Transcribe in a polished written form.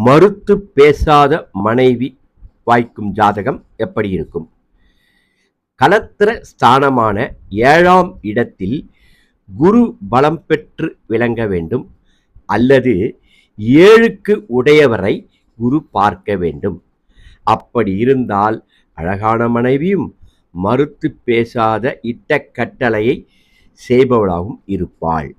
மறுத்து பேசாத மனைவி வாய்க்கும் ஜாதகம் எப்படி இருக்கும்? கலத்திர ஸ்தானமான 7ஆம் இடத்தில் குரு பலம் பெற்று விளங்க வேண்டும், அல்லது 7க்கு உடையவரை குரு பார்க்க வேண்டும். அப்படி இருந்தால் அழகான மனைவியும் மறுத்து பேசாத இட்ட கட்டளையை செய்பவளாகவும் இருப்பாள்.